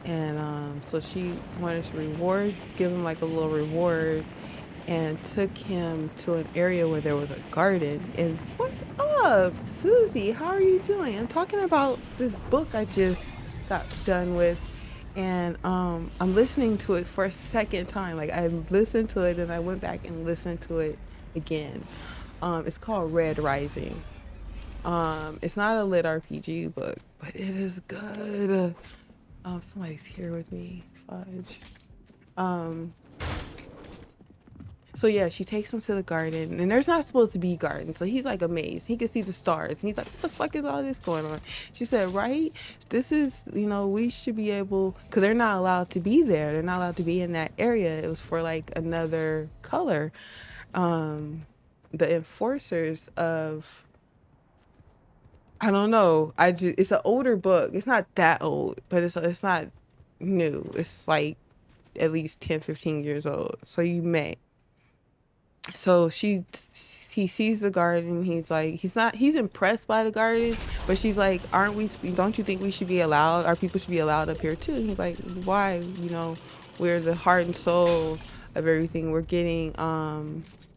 And so she wanted to give him like a little reward, and took him to an area where there was a garden. And what's up, Susie? How are you doing? I'm talking about this book I just got done with, and I'm listening to it for a second time. Like I listened to it and I went back and listened to it again. It's called Red Rising. It's not a lit RPG book, but it is good. Somebody's here with me. Fudge. So yeah, she takes him to the garden, and there's not supposed to be gardens. So he's like amazed. He can see the stars, and he's like, "What the fuck is all this going on?" She said, "Right, this is, we should be able, because they're not allowed to be there. They're not allowed to be in that area. It was for like another color. The enforcers of, I don't know. It's an older book. It's not that old, but it's not new. It's like at least 10, 15 years old. So you may." So he sees the garden. He's impressed by the garden, but she's like, don't you think we should be allowed, our people should be allowed up here too? And he's like, why? We're the heart and soul of everything. We're getting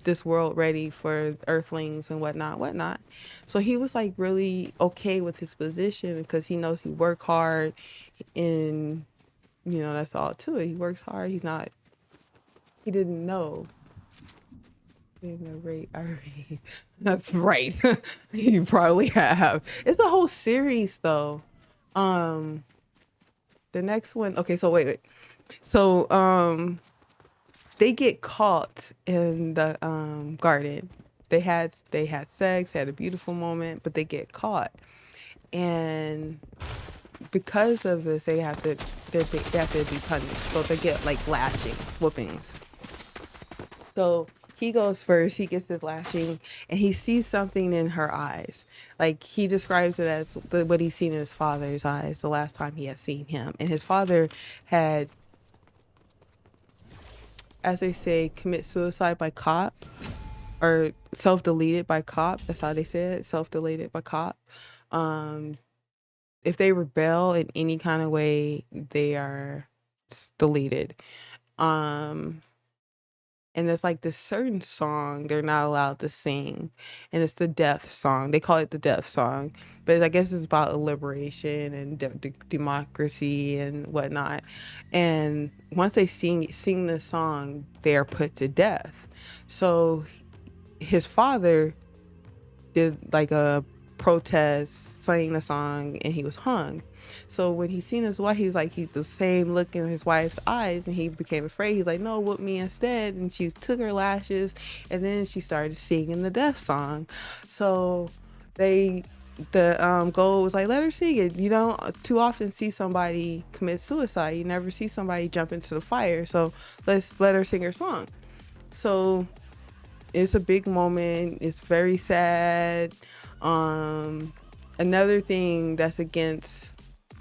this world ready for earthlings and whatnot. So he was like really okay with his position, because he knows he worked hard, and that's all to it. He works hard. He didn't know. Right, alright. That's right. You probably have. It's a whole series though. The next one. Okay, so wait. So they get caught in the garden. They had sex, had a beautiful moment, but they get caught. And because of this, they have to be punished. So they get like lashings, whoopings. So he goes first. He gets his lashing, and he sees something in her eyes. Like he describes it as what he's seen in his father's eyes the last time he had seen him. And his father had, as they say, commit suicide by cop, or self-deleted by cop. That's how they say it. Self-deleted by cop. If they rebel in any kind of way, they are deleted. and there's like this certain song they're not allowed to sing, and it's the death song. They call it the death song, but I guess it's about liberation and democracy and whatnot. And once they sing this song, they are put to death. So his father did like a protest, sang the song, and he was hung. So when he seen his wife, he was like, he's the same look in his wife's eyes, and he became afraid. He's like, no, whoop me instead. And she took her lashes, and then she started singing the death song. So the goal was like, let her sing it. You don't too often see somebody commit suicide. You never see somebody jump into the fire. So let's let her sing her song. So it's a big moment. It's very sad. Another thing that's against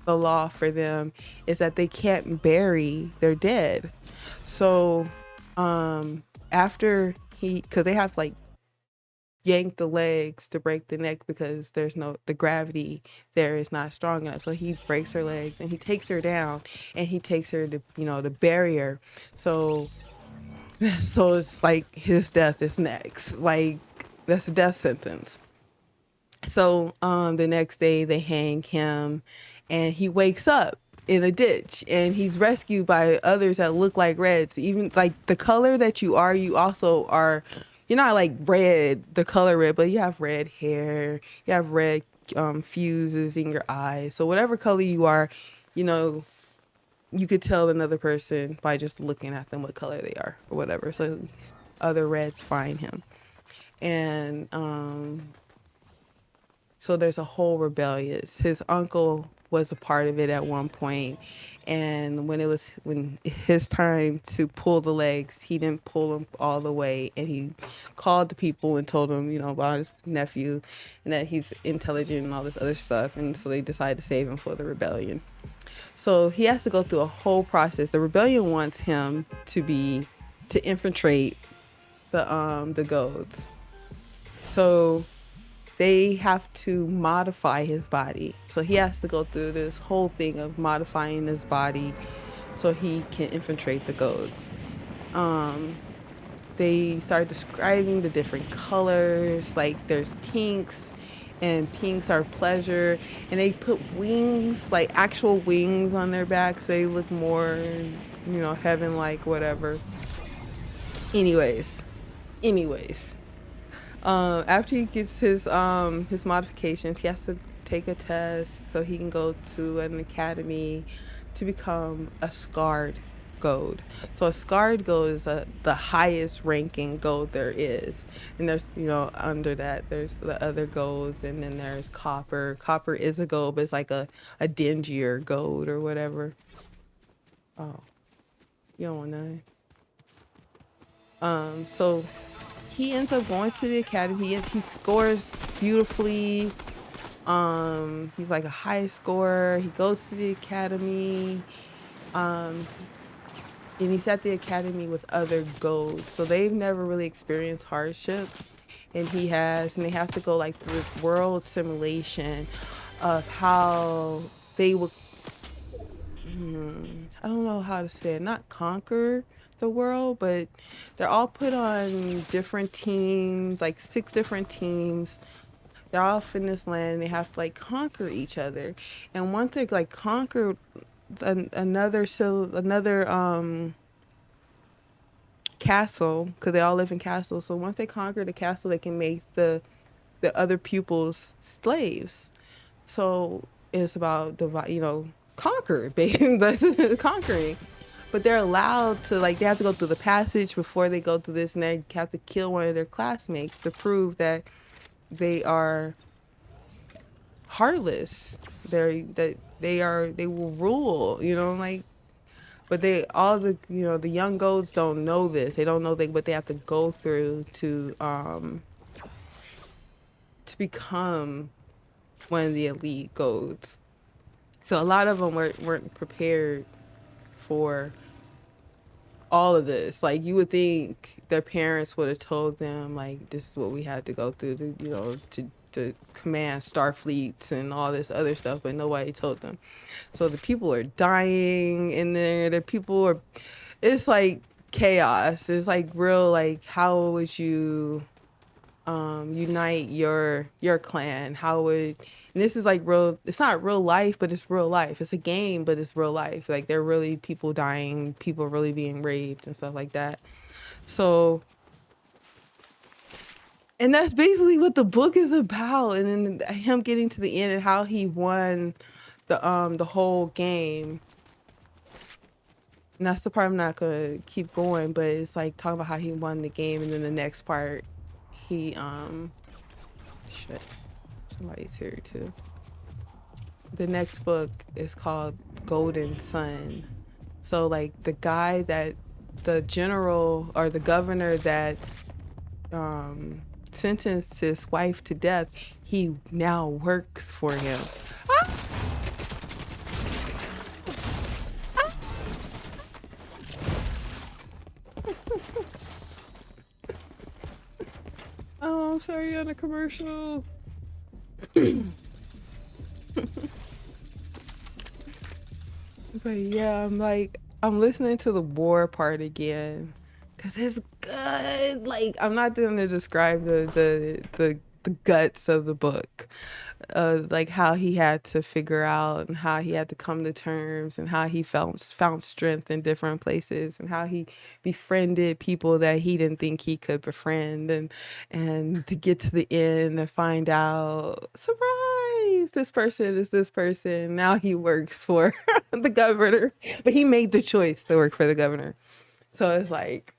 the law for them is that they can't bury their dead. So after because they have to like yank the legs to break the neck because the gravity there is not strong enough. So he breaks her legs and he takes her down and he takes her to, to bury her. So it's like his death is next. Like that's a death sentence. So the next day they hang him and he wakes up in a ditch and he's rescued by others that look like reds. Even like the color that you also are, you're not like red, the color red, but you have red hair, you have red fuses in your eyes. So whatever color you are, you could tell another person by just looking at them what color they are or whatever. So other reds find him. And so there's a whole rebellion. His uncle was a part of it at one point, and when his time to pull the legs, he didn't pull them all the way, and he called the people and told them, about his nephew, and that he's intelligent and all this other stuff, and so they decided to save him for the rebellion. So he has to go through a whole process. The rebellion wants him to infiltrate the goats. So they have to modify his body. So he has to go through this whole thing of modifying his body so he can infiltrate the goats. They start describing the different colors, like there's pinks, and pinks are pleasure, and they put wings, like actual wings on their backs, so they look more, heaven-like, whatever. Anyways, after he gets his modifications, he has to take a test so he can go to an academy to become a scarred gold. So a scarred gold is the highest ranking gold there is. And there's, under that, there's the other golds, and then there's copper. Copper is a gold, but it's like a dingier gold or whatever. Oh, you don't want none. So he ends up going to the academy. He scores beautifully. He's like a high scorer. He goes to the academy. And he's at the academy with other golds. So they've never really experienced hardship. And he has, and they have to go like through this world simulation of how they would, I don't know how to say it, not conquer the world, but they're all put on different teams, like 6 different teams. They're all in this land and they have to like conquer each other. And once they like conquer another castle, because they all live in castles, so once they conquer the castle, they can make the other pupils slaves. So it's about conquer, that's conquering. But they're allowed to, like, they have to go through the passage before they go through this, and they have to kill one of their classmates to prove that they are heartless. They will rule, like. But the young golds don't know this. They don't know what they have to go through to become one of the elite golds. So a lot of them weren't prepared for all of this. Like, you would think their parents would have told them, like, this is what we had to go through to command star fleets and all this other stuff, but nobody told them. So the people are dying in there. It's like chaos. It's like real, like how would you unite your clan? How would, and this is like real, it's not real life, but it's real life. It's a game, but it's real life. Like there are really people dying, people really being raped and stuff like that. So, and that's basically what the book is about. And then him getting to the end and how he won the whole game. And that's the part I'm not gonna keep going, but it's like talking about how he won the game, and then the next part, he shit, somebody's here too. The next book is called Golden Sun. So like the guy that, the general or the governor that sentenced his wife to death, he now works for him. Oh, I'm sorry, on a commercial. But yeah, I'm listening to the war part again, cause it's good. Like I'm not gonna describe the guts of the book, like how he had to figure out and how he had to come to terms and how he found strength in different places and how he befriended people that he didn't think he could befriend, and to get to the end and find out, surprise, this person is this person. Now he works for the governor, but he made the choice to work for the governor. So it's like,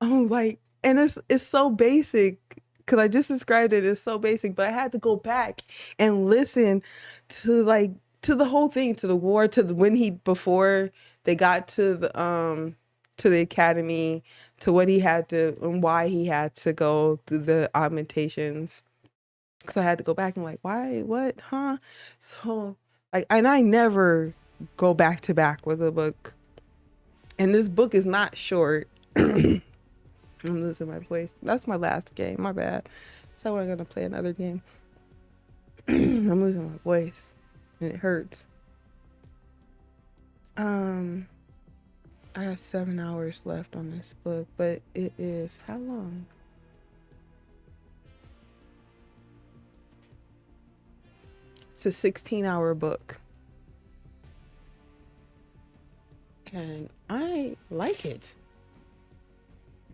I'm like, and it's so basic because I just described it. It's so basic, but I had to go back and listen to like to the whole thing, to the war, to the, when he, before they got to the academy, to what he had to and why he had to go through the augmentations. Because I had to go back and like, why, what, huh? So like, and I never go back to back with a book, and this book is not short. I'm losing my voice. That's my last game. My bad. So we're gonna play another game. I'm losing my voice, and it hurts. I have 7 hours left on this book, but it is how long? It's a 16-hour book, and I like it.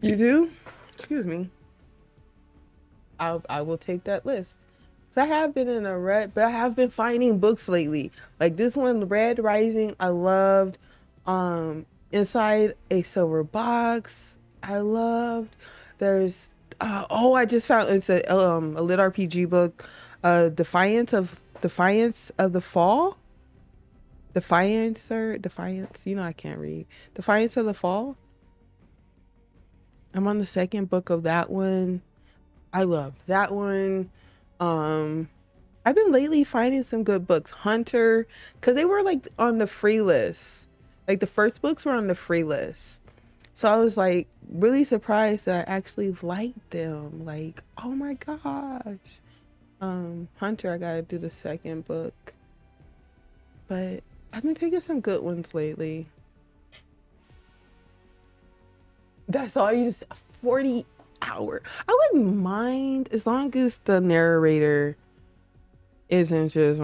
You do? Excuse me. I will take that list. So I have been in a rut, but I have been finding books lately. Like this one, Red Rising, I loved. Inside a Silver Box, I loved. There's I just found, it's a lit RPG book, Defiance of the Fall. Defiance. You know I can't read. Defiance of the Fall. I'm on the second book of that one. I love that one. I've been lately finding some good books. Hunter, because they were like on the free list. Like the first books were on the free list. So I was like really surprised that I actually liked them. Like, oh my gosh. Hunter, I gotta do the second book. But I've been picking some good ones lately. That's all you just 40 hour. I wouldn't mind as long as the narrator isn't just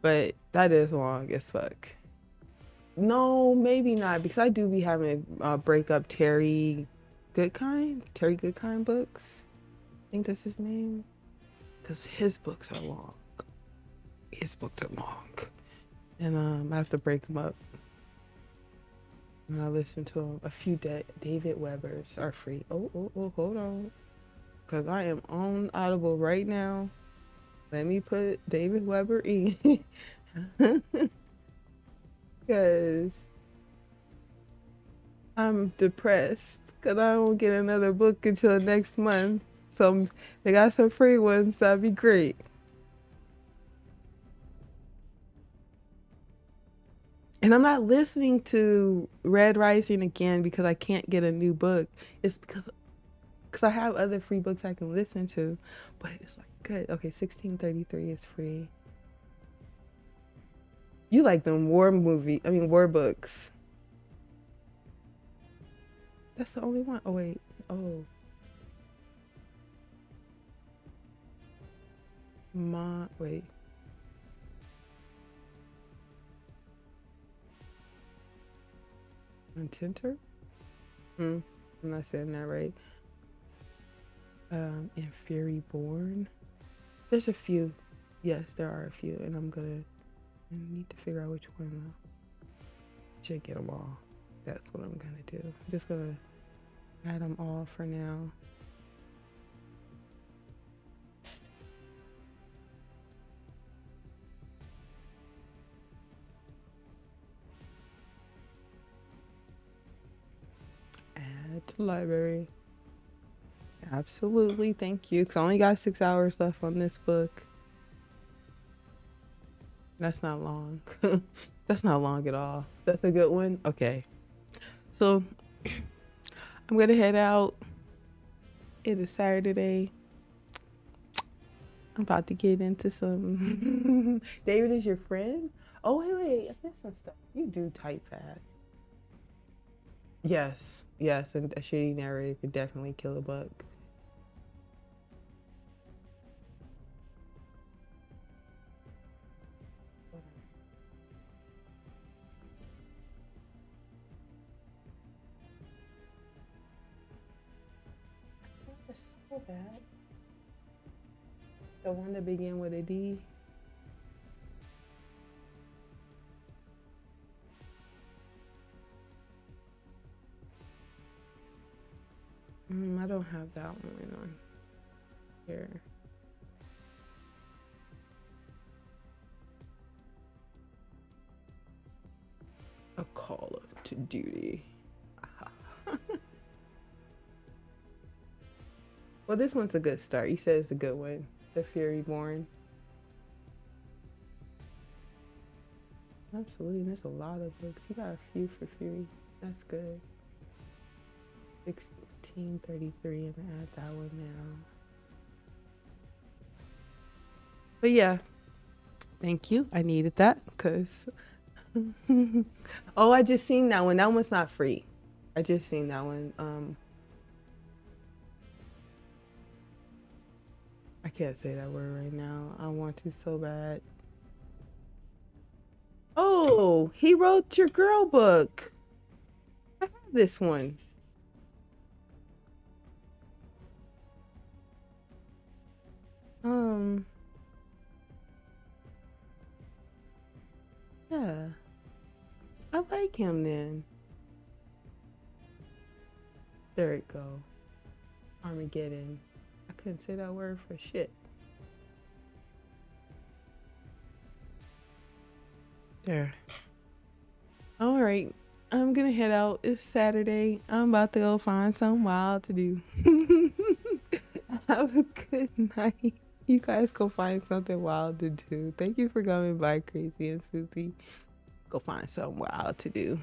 but that is long as fuck. No, maybe not, because I do be having to break up Terry Goodkind books. I think that's his name, because his books are long. And I have to break them up. When I listen to them, a few David Webbers are free. Oh, hold on. Because I am on Audible right now. Let me put David Weber in. Because I'm depressed. Because I don't get another book until next month. So they got some free ones. That'd be great. And I'm not listening to Red Rising again because I can't get a new book. It's because I have other free books I can listen to. But it's like, good. Okay, 1633 is free. You like them war books. That's the only one. Oh, wait. Oh. Wait. Contenter? I'm not saying that right. And Fury Born. There's a few. Yes, there are a few, and I need to figure out which one though. Should get them all. That's what I'm gonna do. I'm just gonna add them all for now. Add to library. Absolutely, thank you. 'Cause I only got 6 hours left on this book. That's not long. That's not long at all. That's a good one. Okay. So I'm gonna head out. It is Saturday. I'm about to get into some. David is your friend? Oh, wait. I missed some stuff. You do type fast. Yes. Yes. And a shitty narrator could definitely kill a book. It's so bad. The one that began with a D. I don't have that one on here. A Call to Duty. Well, this one's a good start. You said it's a good one. The Fury Born. Absolutely. There's a lot of books. You got a few for Fury. That's good. 1633. I'm gonna add that one now. But yeah, thank you. I needed that because. Oh, I just seen that one. That one's not free. I just seen that one. I can't say that word right now. I want to so bad. Oh, he wrote your girl book. I have this one. Yeah. I like him then. There it go. Armageddon. I couldn't say that word for shit. There. All right. I'm gonna head out. It's Saturday. I'm about to go find something wild to do. Have a good night. You guys go find something wild to do. Thank you for coming by, Crazy and Susie. Go find something wild to do.